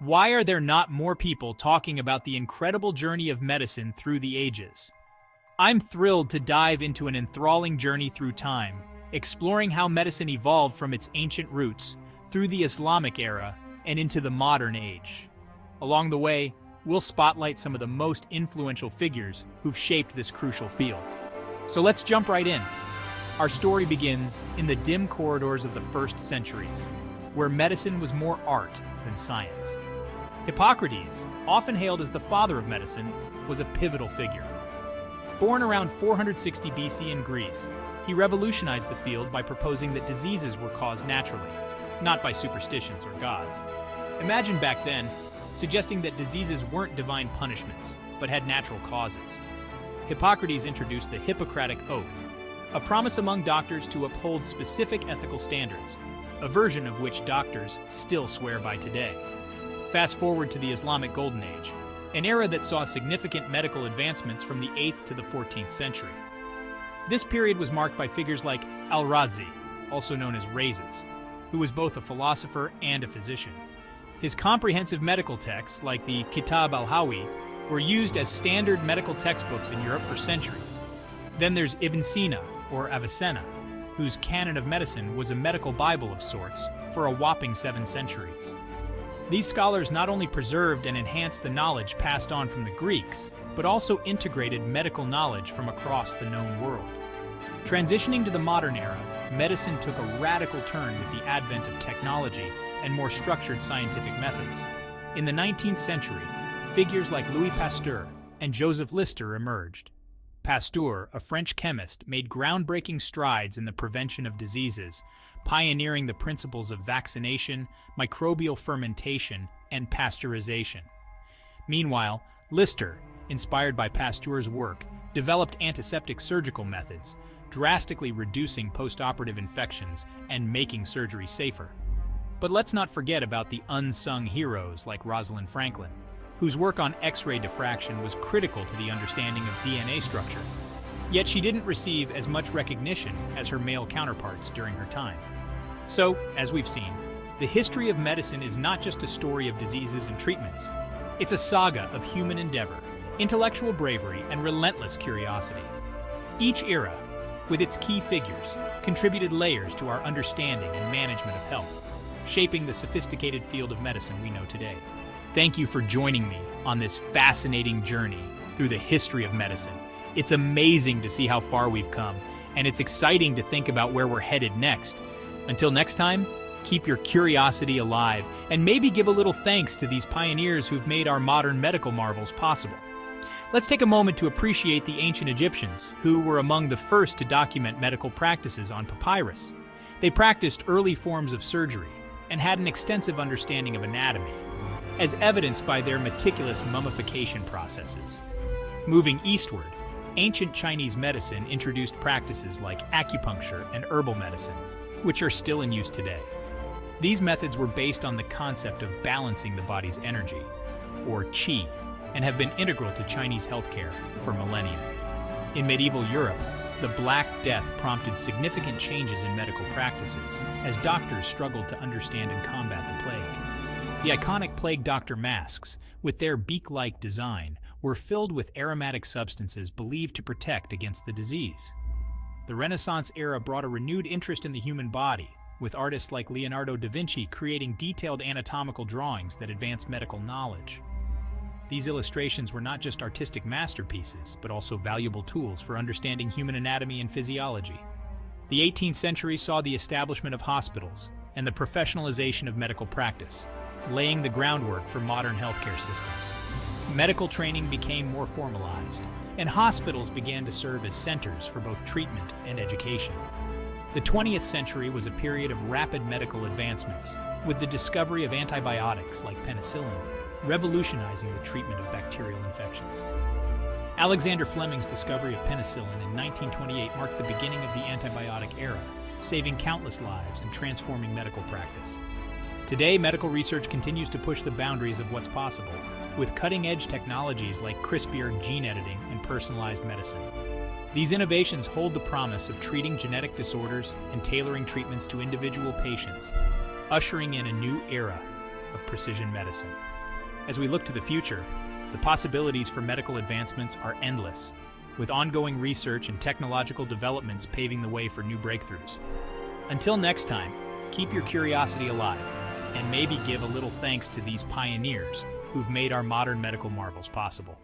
Why are there not more people talking about the incredible journey of medicine through the ages? I'm thrilled to dive into an enthralling journey through time, exploring how medicine evolved from its ancient roots, through the Islamic era, and into the modern age. Along the way, we'll spotlight some of the most influential figures who've shaped this crucial field. So let's jump right in. Our story begins in the dim corridors of the first centuries, where medicine was more art than science. Hippocrates, often hailed as the father of medicine, was a pivotal figure. Born around 460 BC in Greece, he revolutionized the field by proposing that diseases were caused naturally, not by superstitions or gods. Imagine back then, suggesting that diseases weren't divine punishments, but had natural causes. Hippocrates introduced the Hippocratic Oath, a promise among doctors to uphold specific ethical standards, a version of which doctors still swear by today. Fast forward to the Islamic Golden Age, an era that saw significant medical advancements from the 8th to the 14th century. This period was marked by figures like Al-Razi, also known as Rhazes, who was both a philosopher and a physician. His comprehensive medical texts, like the Kitab al-Hawi, were used as standard medical textbooks in Europe for centuries. Then there's Ibn Sina, or Avicenna, whose canon of medicine was a medical Bible of sorts for a whopping 7 centuries. These scholars not only preserved and enhanced the knowledge passed on from the Greeks, but also integrated medical knowledge from across the known world. Transitioning to the modern era, medicine took a radical turn with the advent of technology and more structured scientific methods. In the 19th century, figures like Louis Pasteur and Joseph Lister emerged. Pasteur, a French chemist, made groundbreaking strides in the prevention of diseases, pioneering the principles of vaccination, microbial fermentation, and pasteurization. Meanwhile, Lister, inspired by Pasteur's work, developed antiseptic surgical methods, drastically reducing post-operative infections and making surgery safer. But let's not forget about the unsung heroes like Rosalind Franklin, whose work on X-ray diffraction was critical to the understanding of DNA structure. Yet she didn't receive as much recognition as her male counterparts during her time. So, as we've seen, the history of medicine is not just a story of diseases and treatments. It's a saga of human endeavor, intellectual bravery, and relentless curiosity. Each era, with its key figures, contributed layers to our understanding and management of health, shaping the sophisticated field of medicine we know today. Thank you for joining me on this fascinating journey through the history of medicine. It's amazing to see how far we've come, and it's exciting to think about where we're headed next. Until next time, keep your curiosity alive, and maybe give a little thanks to these pioneers who've made our modern medical marvels possible. Let's take a moment to appreciate the ancient Egyptians, who were among the first to document medical practices on papyrus. They practiced early forms of surgery and had an extensive understanding of anatomy, as evidenced by their meticulous mummification processes. Moving eastward, ancient Chinese medicine introduced practices like acupuncture and herbal medicine, which are still in use today. These methods were based on the concept of balancing the body's energy, or qi, and have been integral to Chinese healthcare for millennia. In medieval Europe, the Black Death prompted significant changes in medical practices as doctors struggled to understand and combat the plague. The iconic plague doctor masks, with their beak-like design, were filled with aromatic substances believed to protect against the disease. The Renaissance era brought a renewed interest in the human body, with artists like Leonardo da Vinci creating detailed anatomical drawings that advanced medical knowledge. These illustrations were not just artistic masterpieces, but also valuable tools for understanding human anatomy and physiology. The 18th century saw the establishment of hospitals and the professionalization of medical practice, laying the groundwork for modern healthcare systems. Medical training became more formalized, and hospitals began to serve as centers for both treatment and education. The 20th century was a period of rapid medical advancements, with the discovery of antibiotics like penicillin, revolutionizing the treatment of bacterial infections. Alexander Fleming's discovery of penicillin in 1928 marked the beginning of the antibiotic era, saving countless lives and transforming medical practice. Today, medical research continues to push the boundaries of what's possible, with cutting-edge technologies like CRISPR gene editing and personalized medicine. These innovations hold the promise of treating genetic disorders and tailoring treatments to individual patients, ushering in a new era of precision medicine. As we look to the future, the possibilities for medical advancements are endless, with ongoing research and technological developments paving the way for new breakthroughs. Until next time, keep your curiosity alive, and maybe give a little thanks to these pioneers who've made our modern medical marvels possible.